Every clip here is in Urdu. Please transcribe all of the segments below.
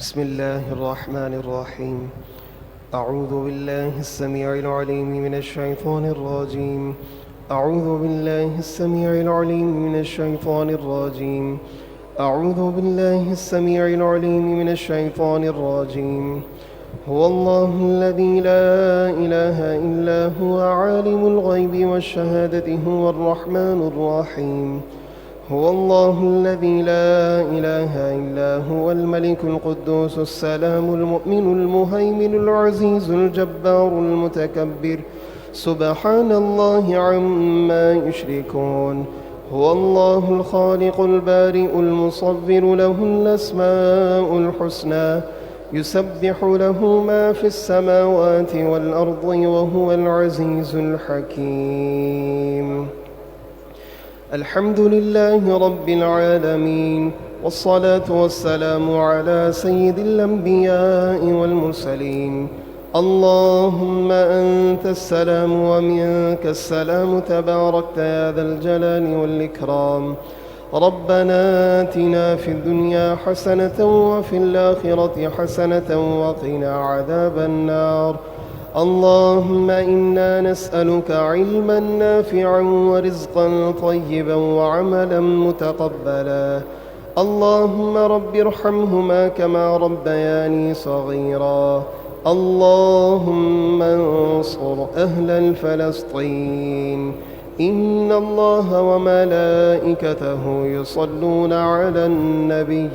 بسم الله الرحمن الرحيم. أعوذ بالله السميع العليم من الشيطان الرجيم. أعوذ بالله السميع العليم من الشيطان الرجيم. أعوذ بالله السميع العليم من الشيطان الرجيم. هو الله الذي لا إله إلا هو عالم الغيب والشهادة هو الرحمن الرحيم. هو الله الذي لا إله إلا هو الملك القدوس السلام المؤمن المهيمن العزيز الجبار المتكبر سبحان الله عما يشركون. هو الله الخالق البارئ المصور له الأسماء الحسنى يسبح له ما في السماوات والأرض وهو العزيز الحكيم. الحمد لله رب العالمين، والصلاة والسلام على سيد الأنبياء والمرسلين. اللهم أنت السلام ومنك السلام، تباركت يا ذا الجلال والإكرام. ربنا آتنا في الدنيا حسنة وفي الآخرة حسنة وقنا عذاب النار. اللهم إنا نسألك علما نافعا ورزقا طيبا وعملا متقبلا. اللهم رب ارحمهما كما ربياني صغيرا. اللهم انصر أهل فلسطين. إن الله وملائكته يصلون على النبي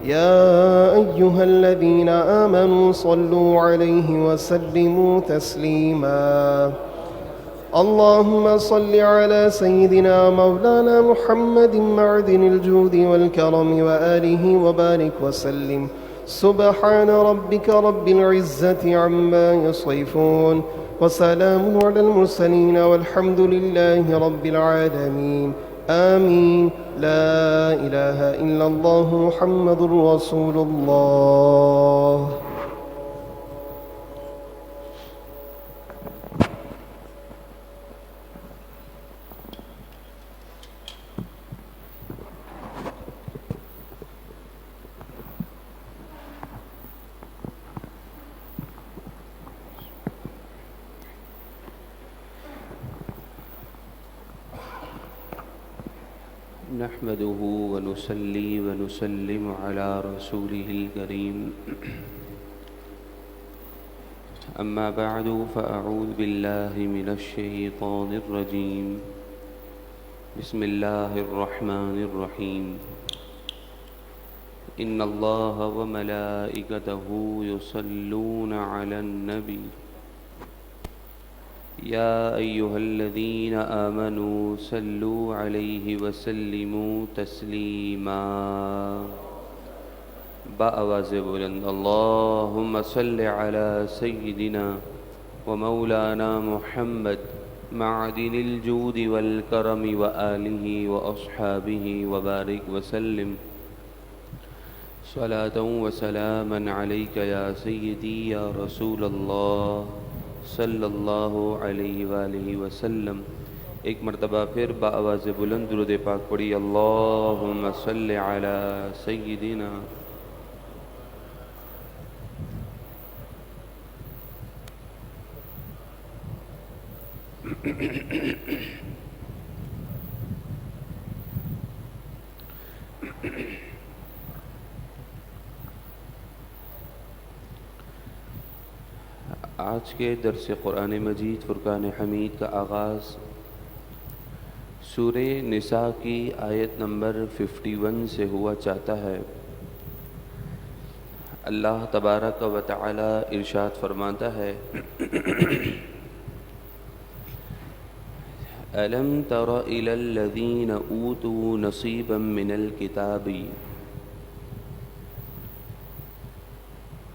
يا أيها الذين آمنوا صلوا عليه وسلموا تسليما. اللهم صل على سيدنا مولانا محمد معدن الجود والكرم وآله وبارك وسلم. سبحان ربك رب العزة عما يصفون، وسلام على المرسلين، والحمد لله رب العالمين. آمين. لا إله إلا الله محمد رسول الله. نحمده ونصلي ونسلم على رسوله الكريم. أما بعد، فأعوذ بالله من الشيطان الرجيم. بسم الله الرحمن الرحيم. إن الله وملائكته يصلون على النبي يا أيها الذين آمنوا صلوا عليه وسلموا تسليما. بآواز بلند اللهم صل على سيدنا ومولانا محمد معدن الجود والكرم وآله وأصحابه وبارك وسلم. صلاة وسلاما عليك يا سيدي يا رسول الله صلی اللہ علیہ وآلہ وسلم. ایک مرتبہ پھر بآواز بلند درود پاک پڑھی. اللہم صلی علی سیدنا. آج کے درس قرآن مجید فرقان حمید کا آغاز سورہ نساء کی آیت نمبر 51 سے ہوا چاہتا ہے۔ اللہ تبارک و تعالی ارشاد فرماتا ہے أَلَمْ تَرَ إِلَى الَّذِينَ أُوتُوا نَصِيبًا مِنَ الْكِتَابِ،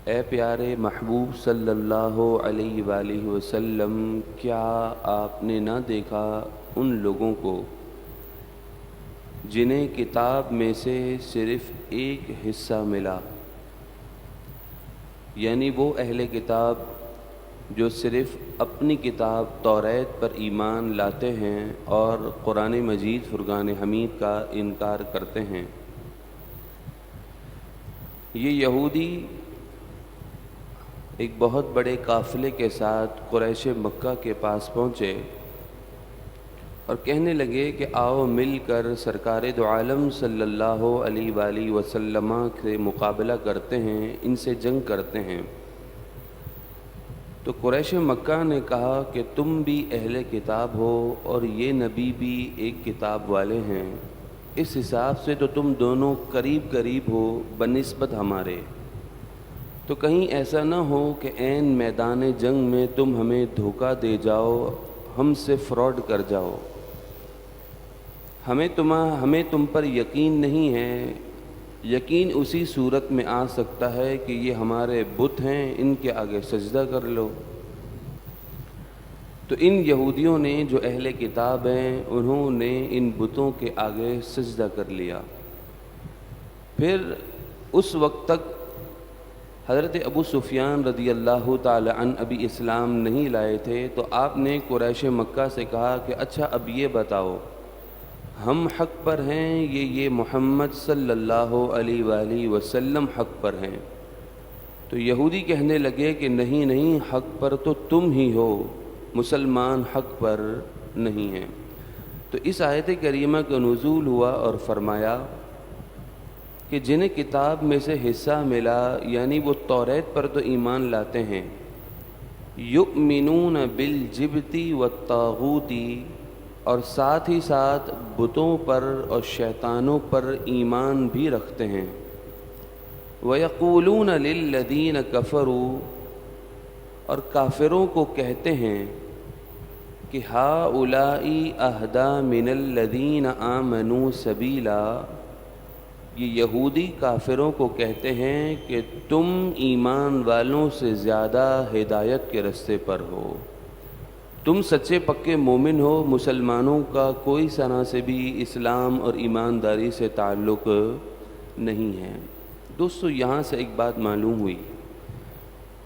اے پیارے محبوب صلی اللہ علیہ وآلہ وسلم، کیا آپ نے نہ دیکھا ان لوگوں کو جنہیں کتاب میں سے صرف ایک حصہ ملا، یعنی وہ اہل کتاب جو صرف اپنی کتاب توریت پر ایمان لاتے ہیں اور قرآن مجید فرقان حمید کا انکار کرتے ہیں۔ یہ یہودی ایک بہت بڑے قافلے کے ساتھ قریش مکہ کے پاس پہنچے اور کہنے لگے کہ آؤ مل کر سرکار دو عالم صلی اللہ علیہ وآلہ وسلم سے مقابلہ کرتے ہیں، ان سے جنگ کرتے ہیں۔ تو قریش مکہ نے کہا کہ تم بھی اہل کتاب ہو اور یہ نبی بھی ایک کتاب والے ہیں، اس حساب سے تو تم دونوں قریب قریب ہو بنسبت ہمارے، تو کہیں ایسا نہ ہو کہ عین میدان جنگ میں تم ہمیں دھوکہ دے جاؤ، ہم سے فراڈ کر جاؤ۔ ہمیں تم پر یقین نہیں ہے، یقین اسی صورت میں آ سکتا ہے کہ یہ ہمارے بت ہیں، ان کے آگے سجدہ کر لو۔ تو ان یہودیوں نے جو اہل کتاب ہیں انہوں نے ان بتوں کے آگے سجدہ کر لیا۔ پھر اس وقت تک حضرت ابو سفیان رضی اللہ تعالی عنہ ابھی اسلام نہیں لائے تھے، تو آپ نے قریش مکہ سے کہا کہ اچھا اب یہ بتاؤ ہم حق پر ہیں یہ محمد صلی اللہ علیہ وآلہ وسلم حق پر ہیں؟ تو یہودی کہنے لگے کہ نہیں، حق پر تو تم ہی ہو، مسلمان حق پر نہیں ہیں۔ تو اس آیت کریمہ کا نزول ہوا اور فرمایا کہ جنہیں کتاب میں سے حصہ ملا، یعنی وہ توریت پر تو ایمان لاتے ہیں، یؤمنون بالجبت والطاغوت، اور ساتھ ہی ساتھ بتوں پر اور شیطانوں پر ایمان بھی رکھتے ہیں، وَيَقُولُونَ لِلَّذِينَ كَفَرُوا، اور کافروں کو کہتے ہیں کہ هَؤُلَاءِ أَهْدَىٰ مِنَ الَّذِينَ آمَنُوا سَبِيلًا، یہ یہودی کافروں کو کہتے ہیں کہ تم ایمان والوں سے زیادہ ہدایت کے رستے پر ہو، تم سچے پکے مومن ہو، مسلمانوں کا کوئی طرح سے بھی اسلام اور ایمانداری سے تعلق نہیں ہے۔ دوستو، یہاں سے ایک بات معلوم ہوئی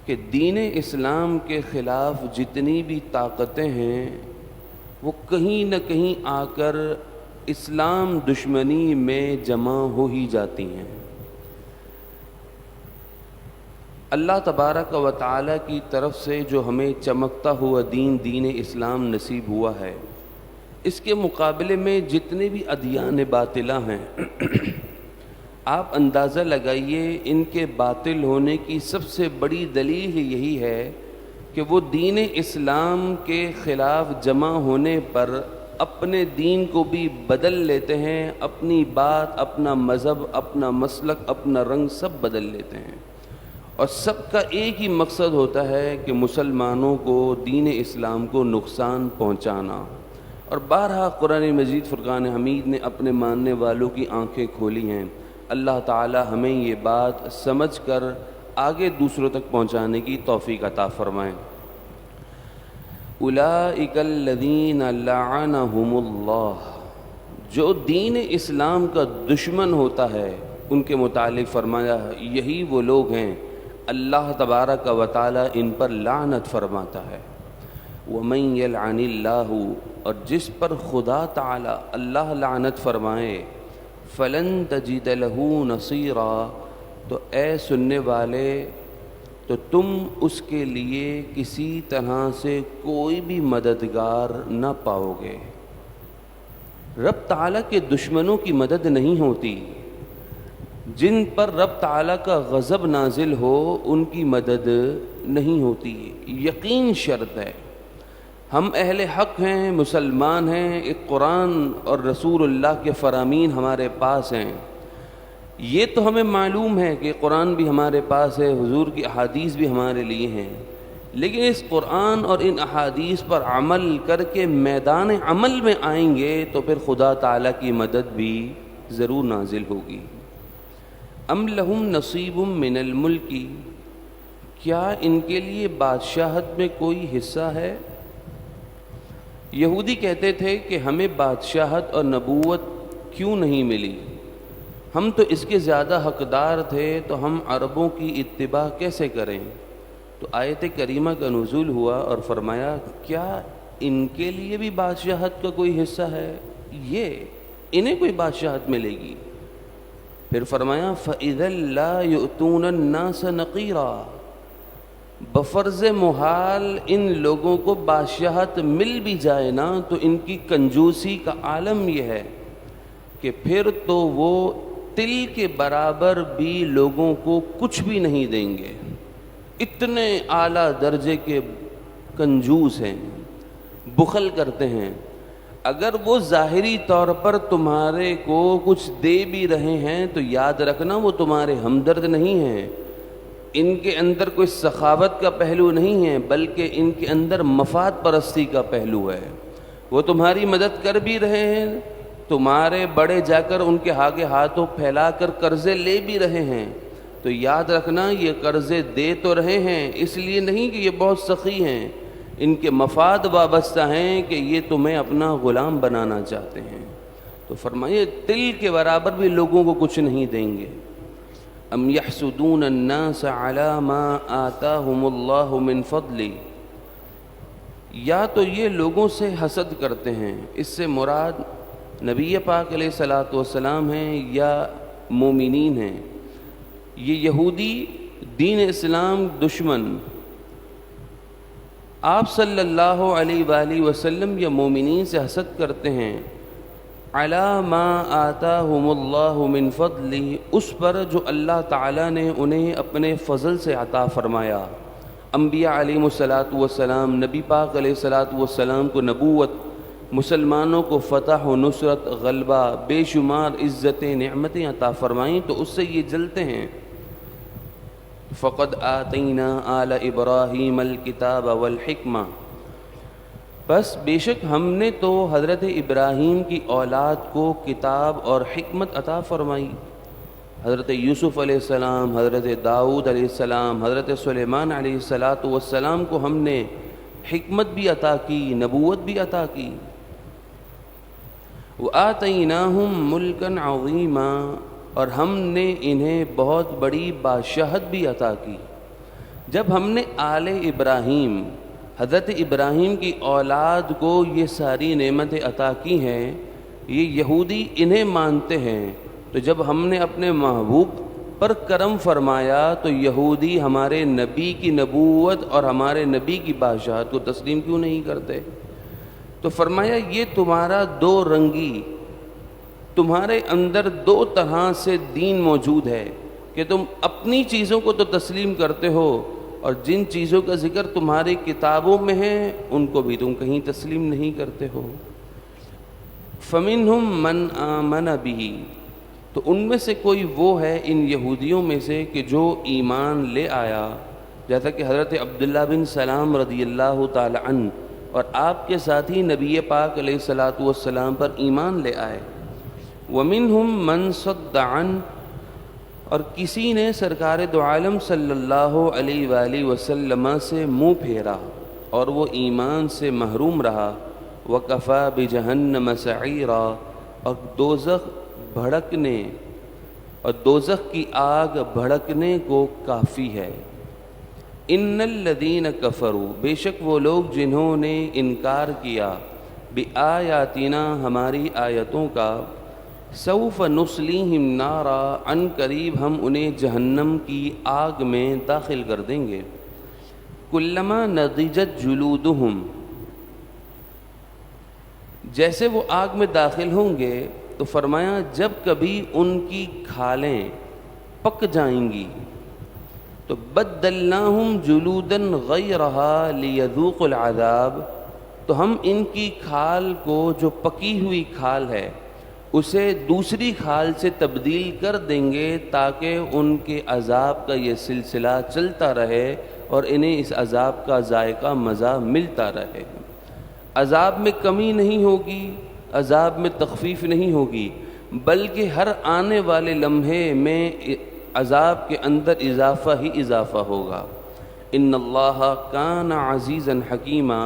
کہ دین اسلام کے خلاف جتنی بھی طاقتیں ہیں وہ کہیں نہ کہیں آ کر اسلام دشمنی میں جمع ہو ہی جاتی ہیں۔ اللہ تبارک و تعالی کی طرف سے جو ہمیں چمکتا ہوا دین اسلام نصیب ہوا ہے، اس کے مقابلے میں جتنے بھی ادیان باطلہ ہیں آپ اندازہ لگائیے، ان کے باطل ہونے کی سب سے بڑی دلیل یہی ہے کہ وہ دین اسلام کے خلاف جمع ہونے پر اپنے دین کو بھی بدل لیتے ہیں، اپنی بات، اپنا مذہب، اپنا مسلک، اپنا رنگ سب بدل لیتے ہیں، اور سب کا ایک ہی مقصد ہوتا ہے کہ مسلمانوں کو دین اسلام کو نقصان پہنچانا۔ اور بارہا قرآن مجید فرقان حمید نے اپنے ماننے والوں کی آنکھیں کھولی ہیں۔ اللہ تعالی ہمیں یہ بات سمجھ کر آگے دوسروں تک پہنچانے کی توفیق عطا فرمائیں۔ اولئک الذین لعنہم اللہ، جو دین اسلام کا دشمن ہوتا ہے ان کے متعلق فرمایا یہی وہ لوگ ہیں اللہ تبارک و تعالی ان پر لعنت فرماتا ہے۔ ومن یلعن اللہ، اور جس پر خدا تعالی اللہ لعنت فرمائے، فلن تجد له نصیرا، تو اے سننے والے تو تم اس کے لیے کسی طرح سے کوئی بھی مددگار نہ پاؤ گے۔ رب تعالیٰ کے دشمنوں کی مدد نہیں ہوتی، جن پر رب تعالیٰ کا غضب نازل ہو ان کی مدد نہیں ہوتی، یقین شرط ہے۔ ہم اہل حق ہیں، مسلمان ہیں، ایک قرآن اور رسول اللہ کے فرامین ہمارے پاس ہیں. یہ تو ہمیں معلوم ہے کہ قرآن بھی ہمارے پاس ہے، حضور کی احادیث بھی ہمارے لیے ہیں، لیکن اس قرآن اور ان احادیث پر عمل کر کے میدان عمل میں آئیں گے تو پھر خدا تعالیٰ کی مدد بھی ضرور نازل ہوگی. ام لہم نصیب من الملک، کیا ان کے لیے بادشاہت میں کوئی حصہ ہے؟ یہودی کہتے تھے کہ ہمیں بادشاہت اور نبوت کیوں نہیں ملی، ہم تو اس کے زیادہ حقدار تھے، تو ہم عربوں کی اتباع کیسے کریں؟ تو آیت کریمہ کا نزول ہوا اور فرمایا کیا ان کے لیے بھی بادشاہت کا کوئی حصہ ہے؟ انہیں کوئی بادشاہت ملے گی؟ پھر فرمایا فَإِذًا لَا يُؤْتُونَ النَّاسَ نَقِيرًا، بفرض محال ان لوگوں کو بادشاہت مل بھی جائے نا تو ان کی کنجوسی کا عالم یہ ہے کہ پھر تو وہ تل کے برابر بھی لوگوں کو کچھ بھی نہیں دیں گے. اتنے اعلیٰ درجے کے کنجوس ہیں، بخل کرتے ہیں. اگر وہ ظاہری طور پر تمہارے کو کچھ دے بھی رہے ہیں تو یاد رکھنا وہ تمہارے ہمدرد نہیں ہیں، ان کے اندر کوئی سخاوت کا پہلو نہیں ہے، بلکہ ان کے اندر مفاد پرستی کا پہلو ہے. وہ تمہاری مدد کر بھی رہے ہیں، تمہارے بڑے جا کر ان کے آگے ہاتھوں پھیلا کر قرضے لے بھی رہے ہیں، تو یاد رکھنا یہ قرضے دے تو رہے ہیں اس لیے نہیں کہ یہ بہت سخی ہیں، ان کے مفاد وابستہ ہیں کہ یہ تمہیں اپنا غلام بنانا چاہتے ہیں. تو فرمائے تل کے برابر بھی لوگوں کو کچھ نہیں دیں گے. ام یحسدون الناس علی ما آتاہم اللہ من فضل، یا تو یہ لوگوں سے حسد کرتے ہیں، اس سے مراد نبی پاک علیہ الصلاۃ والسلام ہیں یا مومنین ہیں. یہ یہودی دین اسلام دشمن آپ صلی اللہ علیہ وآلہ وسلم یا مومنین سے حسد کرتے ہیں. علی ما آتاہم اللہ من فضل، اس پر جو اللہ تعالیٰ نے انہیں اپنے فضل سے عطا فرمایا. انبیاء علیہ الصلاۃ والسلام، نبی پاک علیہ الصلاۃ والسلام کو نبوت، مسلمانوں کو فتح و نصرت، غلبہ، بے شمار عزتیں، نعمتیں عطا فرمائیں، تو اس سے یہ جلتے ہیں. فقد آتینا آل ابراہیم الکتاب والحکمہ، بس بے شک ہم نے تو حضرت ابراہیم کی اولاد کو کتاب اور حکمت عطا فرمائی. حضرت یوسف علیہ السلام، حضرت داؤد علیہ السلام، حضرت سلیمان علیہ السلام کو ہم نے حکمت بھی عطا کی، نبوت بھی عطا کی. وآتیناہم ملکا عظیما، اور ہم نے انہیں بہت بڑی بادشاہت بھی عطا کی. جب ہم نے آل ابراہیم، حضرت ابراہیم کی اولاد کو یہ ساری نعمتیں عطا کی ہیں، یہ یہودی انہیں مانتے ہیں، تو جب ہم نے اپنے محبوب پر کرم فرمایا تو یہودی ہمارے نبی کی نبوت اور ہمارے نبی کی بادشاہت کو تسلیم کیوں نہیں کرتے؟ تو فرمایا یہ تمہارا دو رنگی، تمہارے اندر دو طرح سے دین موجود ہے کہ تم اپنی چیزوں کو تو تسلیم کرتے ہو اور جن چیزوں کا ذکر تمہاری کتابوں میں ہے ان کو بھی تم کہیں تسلیم نہیں کرتے ہو. فَمِنْهُمْ مَنْ آمَنَ بِهِ، تو ان میں سے کوئی وہ ہے ان یہودیوں میں سے کہ جو ایمان لے آیا، جیسا کہ حضرت عبداللہ بن سلام رضی اللہ تعالی عنہ اور آپ کے ساتھی نبی پاک علیہ الصلاۃ والسلام پر ایمان لے آئے. وَمِنْهُمْ مَنْ صَدَّ عَنْهُ، اور کسی نے سرکار دو عالم صلی اللہ علیہ وآلہ وسلم سے منہ پھیرا اور وہ ایمان سے محروم رہا. وَكَفَى بِجَهَنَّمَ سَعِيرًا، اور دوزخ بھڑکنے اور دوزخ کی آگ بھڑکنے کو کافی ہے. ان الذین کفروا، بے شک وہ لوگ جنہوں نے انکار کیا، بآیاتنا، ہماری آیتوں کا، سوف نصلیہم نارا، عن قریب ہم انہیں جہنم کی آگ میں داخل کر دیں گے. کلما نضجت جلودہم، جیسے وہ آگ میں داخل ہوں گے تو فرمایا جب کبھی ان کی کھالیں پک جائیں گی تو بدلناہم جلودا غیرہا لیذوقوا العذاب، تو ہم ان کی کھال کو جو پکی ہوئی کھال ہے اسے دوسری کھال سے تبدیل کر دیں گے تاکہ ان کے عذاب کا یہ سلسلہ چلتا رہے اور انہیں اس عذاب کا ذائقہ مزہ ملتا رہے۔ عذاب میں کمی نہیں ہوگی، عذاب میں تخفیف نہیں ہوگی، بلکہ ہر آنے والے لمحے میں عذاب کے اندر اضافہ ہی اضافہ ہوگا۔ ان اللہ کان عزیزا حکیما،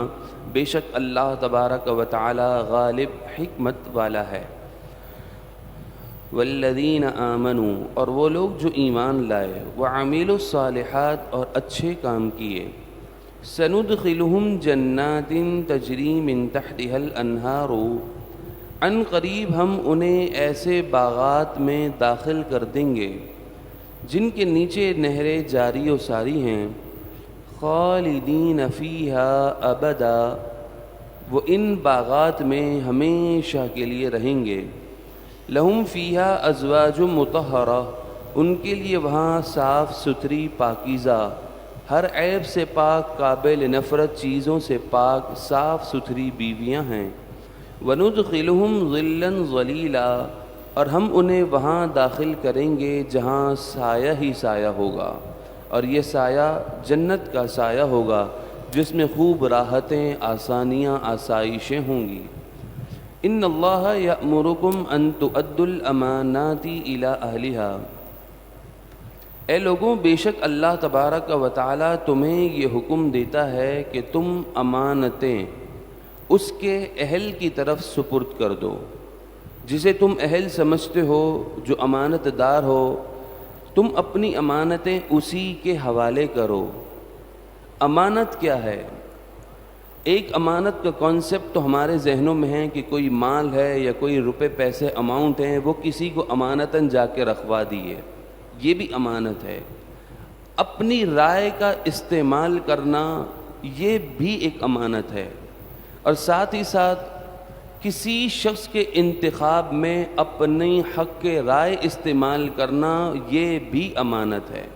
بے شک اللہ تبارک و تعالی غالب حکمت والا ہے۔ والذین آمنوا، اور وہ لوگ جو ایمان لائے، وعملوا الصالحات، اور اچھے کام کیے، سندخلہم جنات تجری من تحتها الانہار، عن قریب ہم انہیں ایسے باغات میں داخل کر دیں گے جن کے نیچے نہریں جاری و ساری ہیں، خالدین فیہا ابدا، وہ ان باغات میں ہمیشہ کے لیے رہیں گے، لہم فیہا ازواج مطہرہ، ان کے لیے وہاں صاف ستھری پاکیزہ، ہر عیب سے پاک، قابل نفرت چیزوں سے پاک صاف ستھری بیویاں ہیں، وندخلہم ظلا ظلیلا، اور ہم انہیں وہاں داخل کریں گے جہاں سایہ ہی سایہ ہوگا، اور یہ سایہ جنت کا سایہ ہوگا جس میں خوب راحتیں، آسانیاں، آسائشیں ہوں گی۔ ان اللہ یأمرکم ان تؤدوا الامانات الی اہلہا، اے لوگوں بے شک اللہ تبارک و تعالی تمہیں یہ حکم دیتا ہے کہ تم امانتیں اس کے اہل کی طرف سپرد کر دو، جسے تم اہل سمجھتے ہو، جو امانت دار ہو، تم اپنی امانتیں اسی کے حوالے کرو۔ امانت کیا ہے؟ ایک امانت کا کانسیپٹ تو ہمارے ذہنوں میں ہے کہ کوئی مال ہے یا کوئی روپے پیسے اماؤنٹ ہیں، وہ کسی کو امانتاً جا کے رکھوا دیے، یہ بھی امانت ہے۔ اپنی رائے کا استعمال کرنا یہ بھی ایک امانت ہے، اور ساتھ ہی ساتھ کسی شخص کے انتخاب میں اپنی حق کے رائے استعمال کرنا یہ بھی امانت ہے۔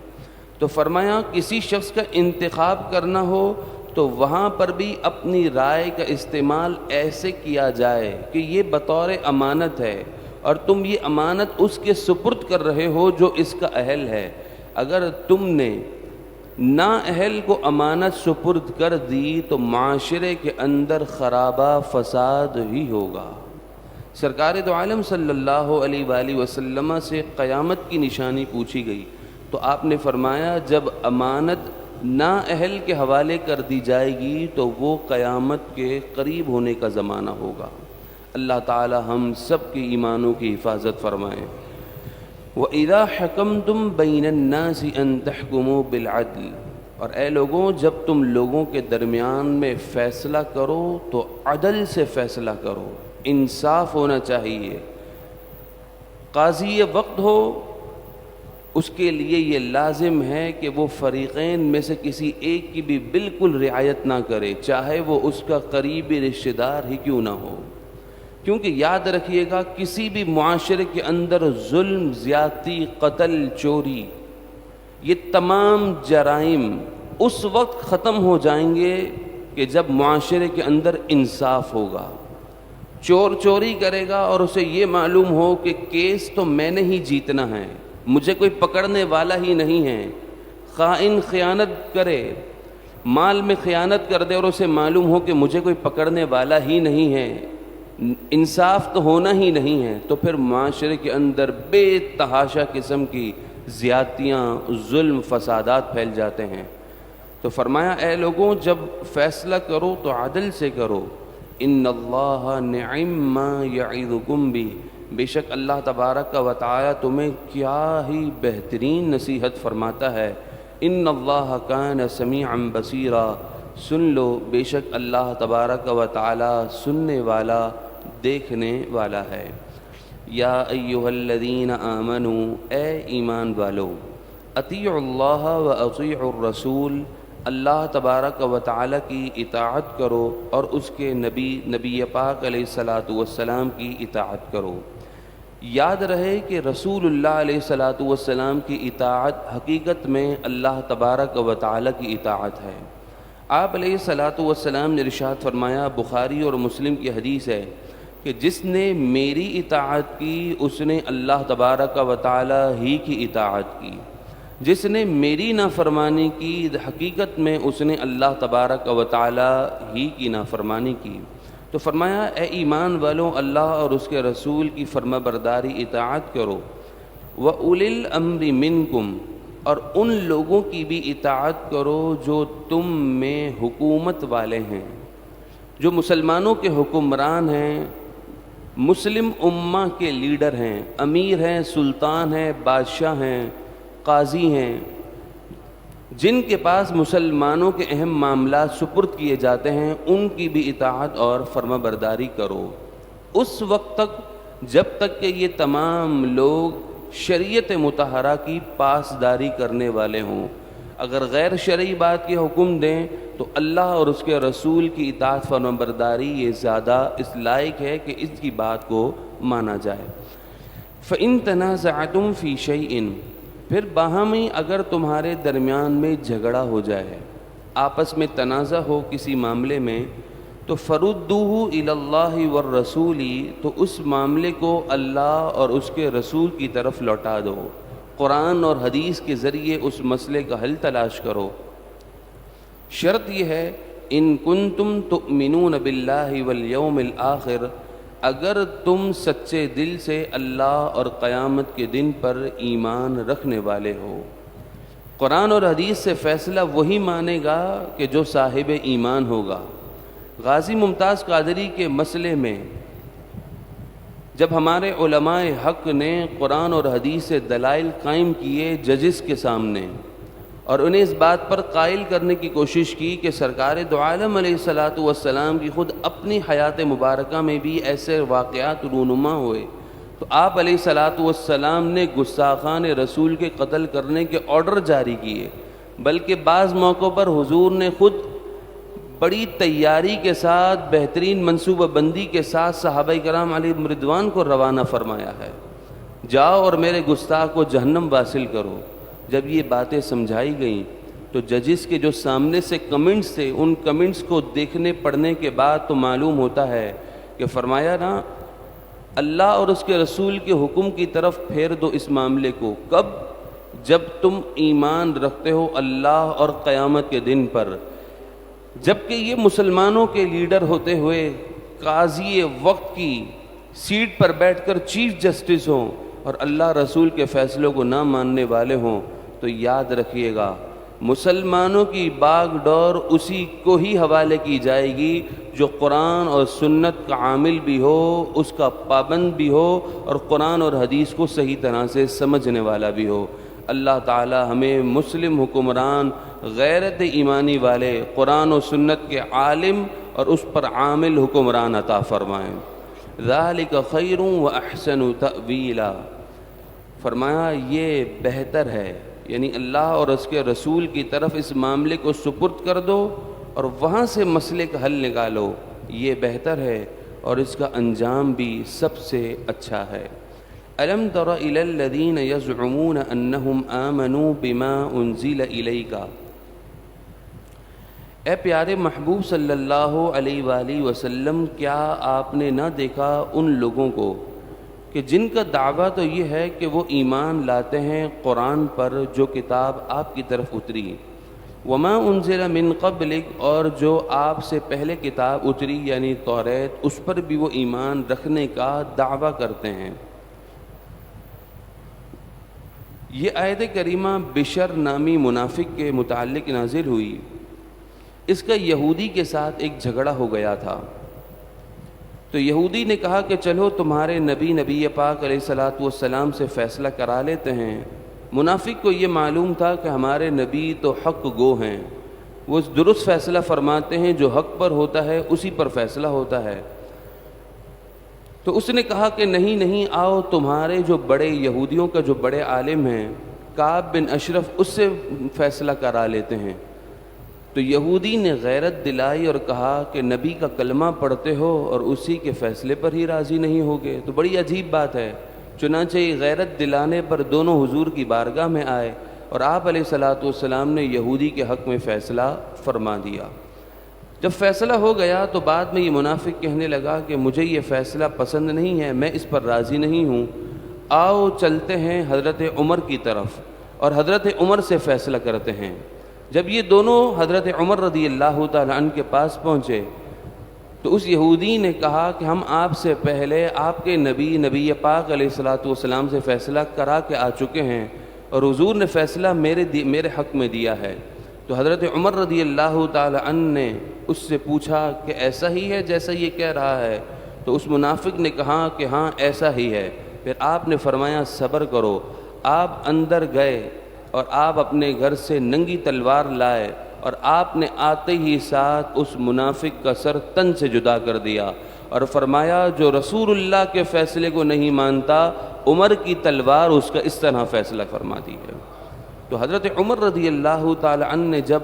تو فرمایا کسی شخص کا انتخاب کرنا ہو تو وہاں پر بھی اپنی رائے کا استعمال ایسے کیا جائے کہ یہ بطور امانت ہے، اور تم یہ امانت اس کے سپرد کر رہے ہو جو اس کا اہل ہے۔ اگر تم نے نااہل کو امانت سپرد کر دی تو معاشرے کے اندر خرابہ فساد ہی ہوگا۔ سرکار دو عالم صلی اللہ علیہ وآلہ وسلم سے قیامت کی نشانی پوچھی گئی تو آپ نے فرمایا جب امانت نااہل کے حوالے کر دی جائے گی تو وہ قیامت کے قریب ہونے کا زمانہ ہوگا۔ اللہ تعالی ہم سب کے ایمانوں کی حفاظت فرمائے۔ وَإِذَا حَكَمْتُمْ بَيْنَ النَّاسِ أَن تَحْكُمُوا بِالْعَدْلِ، اور اے لوگوں جب تم لوگوں کے درمیان میں فیصلہ کرو تو عدل سے فیصلہ کرو، انصاف ہونا چاہیے۔ قاضی وقت ہو اس کے لیے یہ لازم ہے کہ وہ فریقین میں سے کسی ایک کی بھی بالکل رعایت نہ کرے، چاہے وہ اس کا قریبی رشتہ دار ہی کیوں نہ ہو، کیونکہ یاد رکھیے گا کسی بھی معاشرے کے اندر ظلم، زیادتی، قتل، چوری، یہ تمام جرائم اس وقت ختم ہو جائیں گے کہ جب معاشرے کے اندر انصاف ہوگا۔ چور چوری کرے گا اور اسے یہ معلوم ہو کہ کیس تو میں نے ہی جیتنا ہے، مجھے کوئی پکڑنے والا ہی نہیں ہے۔ خائن خیانت کرے، مال میں خیانت کر دے اور اسے معلوم ہو کہ مجھے کوئی پکڑنے والا ہی نہیں ہے، انصاف تو ہونا ہی نہیں ہے، تو پھر معاشرے کے اندر بے تحاشا قسم کی زیادتیاں، ظلم، فسادات پھیل جاتے ہیں۔ تو فرمایا اے لوگوں جب فیصلہ کرو تو عدل سے کرو۔ ان اللہ نعم ما یعظکم بہ، بے شک اللہ تبارک و تعالی تمہیں کیا ہی بہترین نصیحت فرماتا ہے۔ ان اللہ کان سمیعا بصیرا، سن لو بے شک اللہ تبارک و تعالی سننے والا، دیکھنے والا ہے۔ یا ایہا الذین آمنوا، اے ایمان والو، اطیعوا اللہ و اطیعوا الرسول، اللہ تبارک و تعالی کی اطاعت کرو اور اس کے نبی پاک علیہ الصلاۃ والسلام کی اطاعت کرو۔ یاد رہے کہ رسول اللہ علیہ الصلاۃ والسلام کی اطاعت حقیقت میں اللہ تبارک و تعالی کی اطاعت ہے۔ آپ علیہ الصلاۃ والسلام نے ارشاد فرمایا، بخاری اور مسلم کی حدیث ہے کہ جس نے میری اطاعت کی اس نے اللہ تبارک و تعالی ہی کی اطاعت کی، جس نے میری نافرمانی کی حقیقت میں اس نے اللہ تبارک و تعالی ہی کی نافرمانی کی۔ تو فرمایا، اے ایمان والوں، اللہ اور اس کے رسول کی فرما برداری اطاعت کرو، وَأُولِي الْأَمْرِ مِنْكُمْ، اور ان لوگوں کی بھی اطاعت کرو جو تم میں حکومت والے ہیں، جو مسلمانوں کے حکمران ہیں، مسلم امہ کے لیڈر ہیں، امیر ہیں، سلطان ہیں، بادشاہ ہیں، قاضی ہیں، جن کے پاس مسلمانوں کے اہم معاملات سپرد کیے جاتے ہیں، ان کی بھی اطاعت اور فرما برداری کرو اس وقت تک جب تک کہ یہ تمام لوگ شریعت مطہرہ کی پاسداری کرنے والے ہوں۔ اگر غیر شرعی بات کے حکم دیں تو اللہ اور اس کے رسول کی اطاعت فرما برداری یہ زیادہ اس لائق ہے کہ اس کی بات کو مانا جائے۔ فَإِن تَنَازَعْتُمْ فِي شَيْءٍ، پھر باہمی اگر تمہارے درمیان میں جھگڑا ہو جائے، آپس میں تنازع ہو کسی معاملے میں، تو فَرُدُّوهُ إِلَى اللَّهِ وَالرَّسُولِ، تو اس معاملے کو اللہ اور اس کے رسول کی طرف لوٹا دو، قرآن اور حدیث کے ذریعے اس مسئلے کا حل تلاش کرو۔ شرط یہ ہے، ان کنتم تؤمنون باللہ والیوم الآخر، اگر تم سچے دل سے اللہ اور قیامت کے دن پر ایمان رکھنے والے ہو۔ قرآن اور حدیث سے فیصلہ وہی مانے گا کہ جو صاحب ایمان ہوگا۔ غازی ممتاز قادری کے مسئلے میں جب ہمارے علماء حق نے قرآن اور حدیث سے دلائل قائم کیے ججز کے سامنے، اور انہیں اس بات پر قائل کرنے کی کوشش کی کہ سرکار دو عالم علیہ الصلاۃ والسلام کی خود اپنی حیات مبارکہ میں بھی ایسے واقعات رونما ہوئے، تو آپ علیہ الصلاۃ والسلام نے گستاخان رسول کے قتل کرنے کے آرڈر جاری کیے، بلکہ بعض موقعوں پر حضور نے خود بڑی تیاری کے ساتھ، بہترین منصوبہ بندی کے ساتھ صحابہ کرام علیہم رضوان کو روانہ فرمایا ہے، جاؤ اور میرے گستاخ کو جہنم واصل کرو۔ جب یہ باتیں سمجھائی گئیں تو ججز کے جو سامنے سے کمنٹس تھے، ان کمنٹس کو دیکھنے پڑھنے کے بعد تو معلوم ہوتا ہے کہ فرمایا نا، اللہ اور اس کے رسول کے حکم کی طرف پھیر دو اس معاملے کو، کب؟ جب تم ایمان رکھتے ہو اللہ اور قیامت کے دن پر، جبکہ یہ مسلمانوں کے لیڈر ہوتے ہوئے قاضی وقت کی سیٹ پر بیٹھ کر چیف جسٹس ہوں اور اللہ رسول کے فیصلوں کو نہ ماننے والے ہوں، تو یاد رکھیے گا مسلمانوں کی باغ ڈور اسی کو ہی حوالے کی جائے گی جو قرآن اور سنت کا عامل بھی ہو، اس کا پابند بھی ہو، اور قرآن اور حدیث کو صحیح طرح سے سمجھنے والا بھی ہو۔ اللہ تعالی ہمیں مسلم حکمران، غیرت ایمانی والے، قرآن و سنت کے عالم اور اس پر عامل حکمران عطا فرمائیں۔ ذالک خیر و احسن تأویلا، فرمایا یہ بہتر ہے، یعنی اللہ اور اس کے رسول کی طرف اس معاملے کو سپرد کر دو اور وہاں سے مسئلے کا حل نکالو، یہ بہتر ہے اور اس کا انجام بھی سب سے اچھا ہے۔ الم تر الی الذین یزعمون انہم آمنوا بما انزل الیک، اے پیارے محبوب صلی اللہ علیہ وآلہ وسلم، کیا آپ نے نہ دیکھا ان لوگوں کو کہ جن کا دعویٰ تو یہ ہے کہ وہ ایمان لاتے ہیں قرآن پر جو کتاب آپ کی طرف اتری، وما انزل من قبلک، اور جو آپ سے پہلے کتاب اتری یعنی توریت، اس پر بھی وہ ایمان رکھنے کا دعویٰ کرتے ہیں۔ یہ آیت کریمہ بشر نامی منافق کے متعلق نازل ہوئی۔ اس کا یہودی کے ساتھ ایک جھگڑا ہو گیا تھا، تو یہودی نے کہا کہ چلو تمہارے نبی پاک علیہ الصلاۃ والسلام سے فیصلہ کرا لیتے ہیں۔ منافق کو یہ معلوم تھا کہ ہمارے نبی تو حق گو ہیں، وہ درست فیصلہ فرماتے ہیں، جو حق پر ہوتا ہے اسی پر فیصلہ ہوتا ہے۔ تو اس نے کہا کہ نہیں آؤ، تمہارے جو بڑے یہودیوں کا جو بڑے عالم ہیں کعب بن اشرف، اس سے فیصلہ کرا لیتے ہیں۔ تو یہودی نے غیرت دلائی اور کہا کہ نبی کا کلمہ پڑھتے ہو اور اسی کے فیصلے پر ہی راضی نہیں ہوگے، تو بڑی عجیب بات ہے۔ چنانچہ غیرت دلانے پر دونوں حضور کی بارگاہ میں آئے اور آپ علیہ الصلوۃ والسلام نے یہودی کے حق میں فیصلہ فرما دیا۔ جب فیصلہ ہو گیا تو بعد میں یہ منافق کہنے لگا کہ مجھے یہ فیصلہ پسند نہیں ہے، میں اس پر راضی نہیں ہوں، آؤ چلتے ہیں حضرت عمر کی طرف اور حضرت عمر سے فیصلہ کرتے ہیں۔ جب یہ دونوں حضرت عمر رضی اللہ تعالیٰ عنہ کے پاس پہنچے تو اس یہودی نے کہا کہ ہم آپ سے پہلے آپ کے نبی پاک علیہ الصلوۃ والسلام سے فیصلہ کرا کے آ چکے ہیں اور حضور نے فیصلہ میرے حق میں دیا ہے۔ تو حضرت عمر رضی اللہ تعالی عنہ نے اس سے پوچھا کہ ایسا ہی ہے جیسا یہ کہہ رہا ہے؟ تو اس منافق نے کہا کہ ہاں ایسا ہی ہے۔ پھر آپ نے فرمایا صبر کرو۔ آپ اندر گئے اور آپ اپنے گھر سے ننگی تلوار لائے اور آپ نے آتے ہی ساتھ اس منافق کا سر تن سے جدا کر دیا اور فرمایا جو رسول اللہ کے فیصلے کو نہیں مانتا، عمر کی تلوار اس کا اس طرح فیصلہ فرماتی ہے۔ تو حضرت عمر رضی اللہ تعالی عنہ نے جب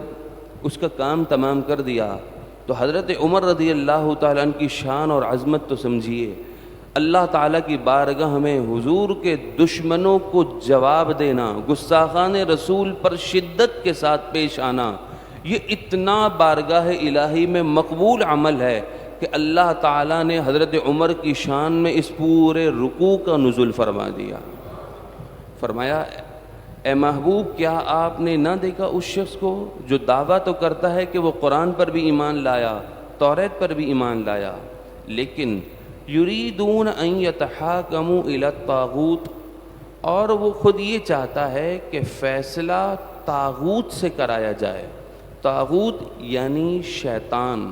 اس کا کام تمام کر دیا تو حضرت عمر رضی اللہ تعالی عنہ کی شان اور عظمت تو سمجھیے، اللہ تعالیٰ کی بارگاہ میں حضور کے دشمنوں کو جواب دینا، گستاخان رسول پر شدت کے ساتھ پیش آنا، یہ اتنا بارگاہ الہی میں مقبول عمل ہے کہ اللہ تعالیٰ نے حضرت عمر کی شان میں اس پورے رکوع کا نزول فرما دیا۔ فرمایا اے محبوب، کیا آپ نے نہ دیکھا اس شخص کو جو دعویٰ تو کرتا ہے کہ وہ قرآن پر بھی ایمان لایا، توریت پر بھی ایمان لایا، لیکن یریدون ان یتحاکموا الی الطاغوت، اور وہ خود یہ چاہتا ہے کہ فیصلہ طاغوت سے کرایا جائے۔ طاغوت یعنی شیطان۔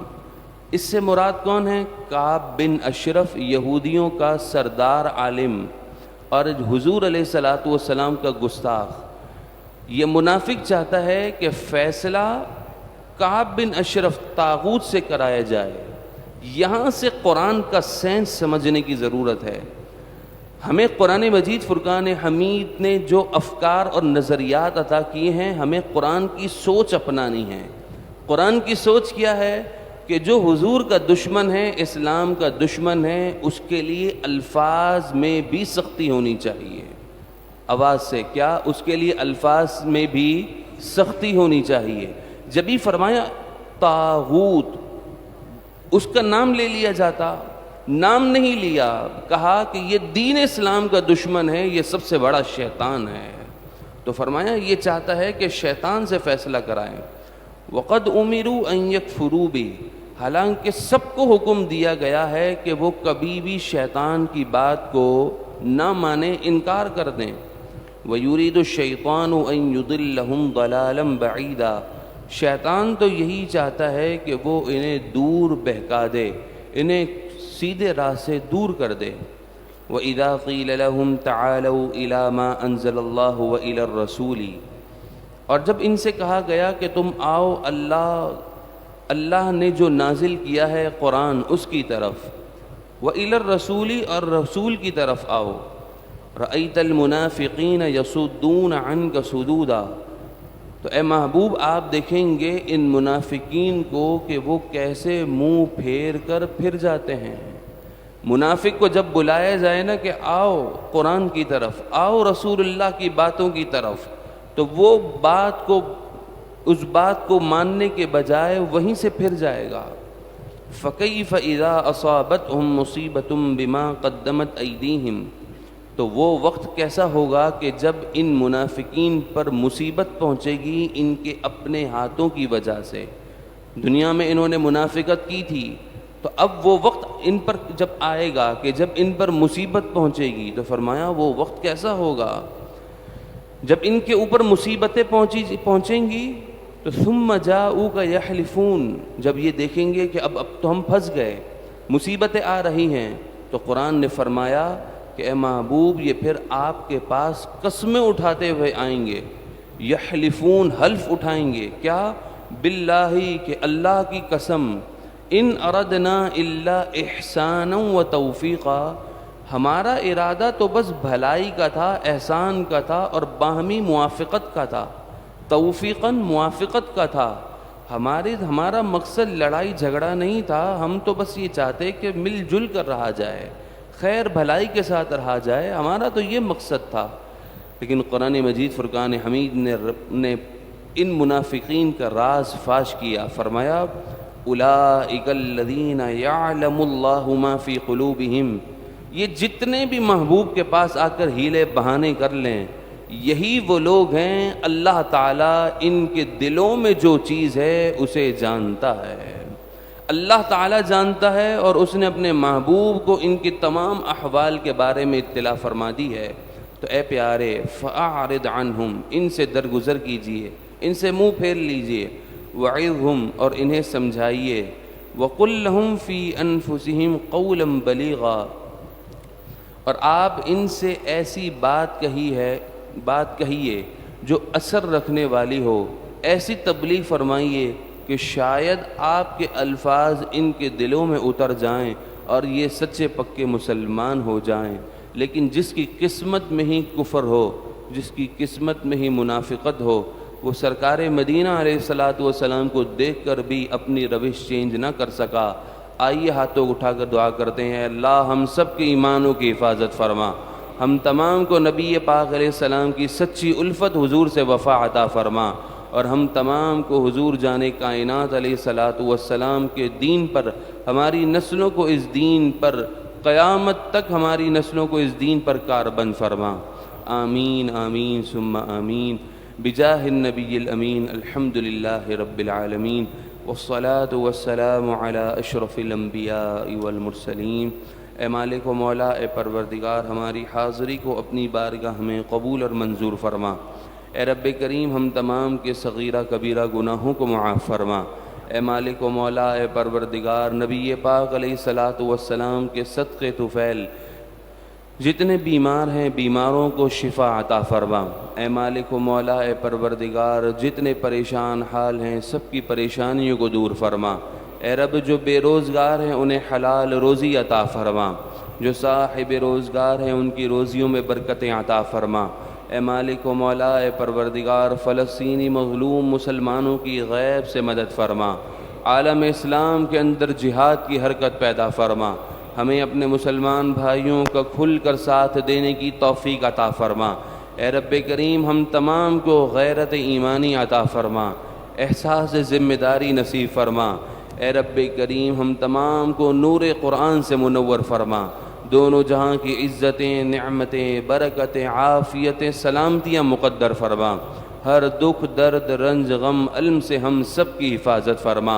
اس سے مراد کون ہے؟ کعب بن اشرف، یہودیوں کا سردار عالم اور حضور علیہ الصلوۃ والسلام کا گستاخ۔ یہ منافق چاہتا ہے کہ فیصلہ کعب بن اشرف طاغوت سے کرایا جائے۔ یہاں سے قرآن کا سینس سمجھنے کی ضرورت ہے۔ ہمیں قرآن مجید فرقان حمید نے جو افکار اور نظریات عطا کیے ہیں، ہمیں قرآن کی سوچ اپنانی ہے۔ قرآن کی سوچ کیا ہے کہ جو حضور کا دشمن ہے، اسلام کا دشمن ہے، اس کے لیے الفاظ میں بھی سختی ہونی چاہیے۔ آواز سے کیا؟ اس کے لیے الفاظ میں بھی سختی ہونی چاہیے۔ جب ہی فرمایا طاغوت، اس کا نام لے لیا جاتا، نام نہیں لیا، کہا کہ یہ دین اسلام کا دشمن ہے، یہ سب سے بڑا شیطان ہے۔ تو فرمایا یہ چاہتا ہے کہ شیطان سے فیصلہ کرائیں۔ وقد امروا ان یکفروا بہ، حالانکہ سب کو حکم دیا گیا ہے کہ وہ کبھی بھی شیطان کی بات کو نہ مانیں، انکار کر دیں۔ وَيُرِيدُ الشَّيْطَانُ أَن يُضِلَّهُمْ ضَلَالًا بَعِيدًا، شیطان تو یہی چاہتا ہے کہ وہ انہیں دور بہکا دے، انہیں سیدھے راہ سے دور کر دے۔ وَإِذَا قِيلَ لَهُمْ تَعَالَوْا إِلَى مَا أَنزَلَ اللَّهُ وَإِلَى الرَّسُولِ، اور جب ان سے کہا گیا کہ تم آؤ اللہ نے جو نازل کیا ہے قرآن اس کی طرف، وَإِلَى الرَّسُولِ، اور رسول کی طرف آؤ، رَأَيْتَ الْمُنَافِقِينَ يَصُدُّونَ عَنْكَ صُدُودًا، تو اے محبوب آپ دیکھیں گے ان منافقین کو کہ وہ کیسے منہ پھیر کر پھر جاتے ہیں۔ منافق کو جب بلایا جائے نا کہ آؤ قرآن کی طرف، آؤ رسول اللہ کی باتوں کی طرف، تو وہ اس بات کو ماننے کے بجائے وہیں سے پھر جائے گا۔ فَكَيْفَ إِذَا أَصَابَتْهُمْ مُصِيبَةٌ بِمَا قَدَّمَتْ أَيْدِيهِمْ، تو وہ وقت کیسا ہوگا کہ جب ان منافقین پر مصیبت پہنچے گی ان کے اپنے ہاتھوں کی وجہ سے۔ دنیا میں انہوں نے منافقت کی تھی، تو اب وہ وقت ان پر جب آئے گا کہ جب ان پر مصیبت پہنچے گی، تو فرمایا وہ وقت کیسا ہوگا جب ان کے اوپر مصیبتیں پہنچیں گی، تو ثم جاؤک یحلفون، جب یہ دیکھیں گے کہ اب تو ہم پھنس گئے، مصیبتیں آ رہی ہیں، تو قرآن نے فرمایا کہ اے محبوب یہ پھر آپ کے پاس قسمیں اٹھاتے ہوئے آئیں گے۔ یحلفون، حلف اٹھائیں گے، کیا؟ باللہ، کہ اللہ کی قسم، ان اردنا الا احسانا و توفیقا، ہمارا ارادہ تو بس بھلائی کا تھا، احسان کا تھا اور باہمی موافقت کا تھا، توفیقاً موافقت کا تھا، ہمارا مقصد لڑائی جھگڑا نہیں تھا، ہم تو بس یہ چاہتے کہ مل جل کر رہا جائے، خیر بھلائی کے ساتھ رہا جائے، ہمارا تو یہ مقصد تھا۔ لیکن قرآن مجید فرقان حمید نے ان منافقین کا راز فاش کیا، فرمایا اولئک الذین یعلم اللہ ما فی قلوبہم، یہ جتنے بھی محبوب کے پاس آ کر ہیلے بہانے کر لیں، یہی وہ لوگ ہیں اللہ تعالیٰ ان کے دلوں میں جو چیز ہے اسے جانتا ہے، اللہ تعالیٰ جانتا ہے، اور اس نے اپنے محبوب کو ان کے تمام احوال کے بارے میں اطلاع فرما دی ہے۔ تو اے پیارے فَأَعْرِضْ عَنْهُمْ، ان سے درگزر کیجئے، ان سے منہ پھیر لیجئے، وَعِظْهُمْ، اور انہیں سمجھائیے، وَقُلْ لَهُمْ فِي أَنفُسِهِمْ قَوْلًا بَلِيغًا، اور آپ ان سے ایسی بات کہیے جو اثر رکھنے والی ہو، ایسی تبلیغ فرمائیے کہ شاید آپ کے الفاظ ان کے دلوں میں اتر جائیں اور یہ سچے پکے مسلمان ہو جائیں۔ لیکن جس کی قسمت میں ہی کفر ہو، جس کی قسمت میں ہی منافقت ہو، وہ سرکار مدینہ علیہ السلام کو دیکھ کر بھی اپنی روش چینج نہ کر سکا۔ آئیے ہاتھوں اٹھا کر دعا کرتے ہیں، اللہ ہم سب کے ایمانوں کی حفاظت فرما، ہم تمام کو نبی پاک علیہ السلام کی سچی الفت حضور سے وفا عطا فرما، اور ہم تمام کو حضور جان کائنات علیہ السلام کے دین پر، ہماری نسلوں کو اس دین پر، قیامت تک ہماری نسلوں کو اس دین پر کاربند فرما۔ آمین آمین ثم آمین، بجاہ النبی الامین، الحمدللہ رب العالمین، والصلاة والسلام علی اشرف الانبیاء والمرسلین۔ اے مالک و مولا، اے پروردگار، ہماری حاضری کو اپنی بارگاہ میں قبول اور منظور فرما۔ اے رب کریم، ہم تمام کے صغیرہ کبیرہ گناہوں کو معاف فرما۔ اے مالک و مولا، اے پروردگار، نبی پاک علیہ السلام کے صدقے طفیل جتنے بیمار ہیں، بیماروں کو شفا عطا فرما۔ اے مالک و مولا، اے پروردگار، جتنے پریشان حال ہیں سب کی پریشانیوں کو دور فرما۔ اے رب، جو بے روزگار ہیں انہیں حلال روزی عطا فرما، جو صاحب روزگار ہیں ان کی روزیوں میں برکتیں عطا فرما۔ اے مالک و مولا، اے پروردگار، فلسطینی مظلوم مسلمانوں کی غیب سے مدد فرما، عالم اسلام کے اندر جہاد کی حرکت پیدا فرما، ہمیں اپنے مسلمان بھائیوں کا کھل کر ساتھ دینے کی توفیق عطا فرما۔ اے رب کریم، ہم تمام کو غیرت ایمانی عطا فرما، احساس ذمہ داری نصیب فرما۔ اے رب کریم، ہم تمام کو نور قرآن سے منور فرما، دونوں جہاں کی عزتیں، نعمتیں، برکتیں، عافیتیں، سلامتیاں مقدر فرما، ہر دکھ، درد، رنج، غم، الم سے ہم سب کی حفاظت فرما۔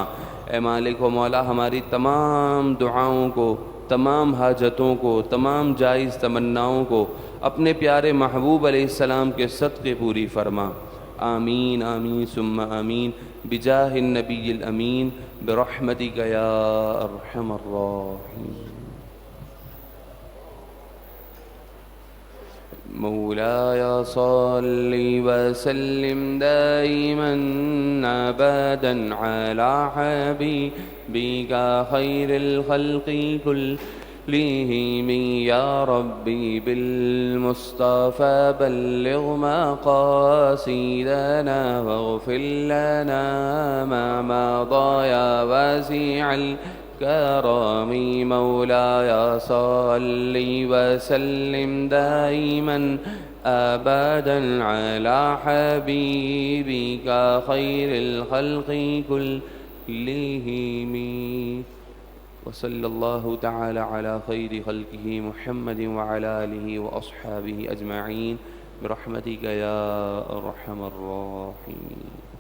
اے مالک و مولا، ہماری تمام دعاؤں کو، تمام حاجتوں کو، تمام جائز تمناؤں کو اپنے پیارے محبوب علیہ السلام کے صدقے پوری فرما۔ آمین آمین ثم آمین، بجاہ النبی الامین، برحمتک یا ارحم الراحمین۔ مولاي صل وسلم دائما أبدا على حبيبك خير الخلق كلهم يا ربي بالمصطفى بلغ مقاصدنا واغفر لنا ما مضى يا واسع الكرم مولاي صل وسلم دائما أبدا على حبيبك خير الخلق كلهم وصلى الله تعالى على خير خلقه محمد وعلى آله وأصحابه أجمعين برحمتك يا أرحم الراحمين۔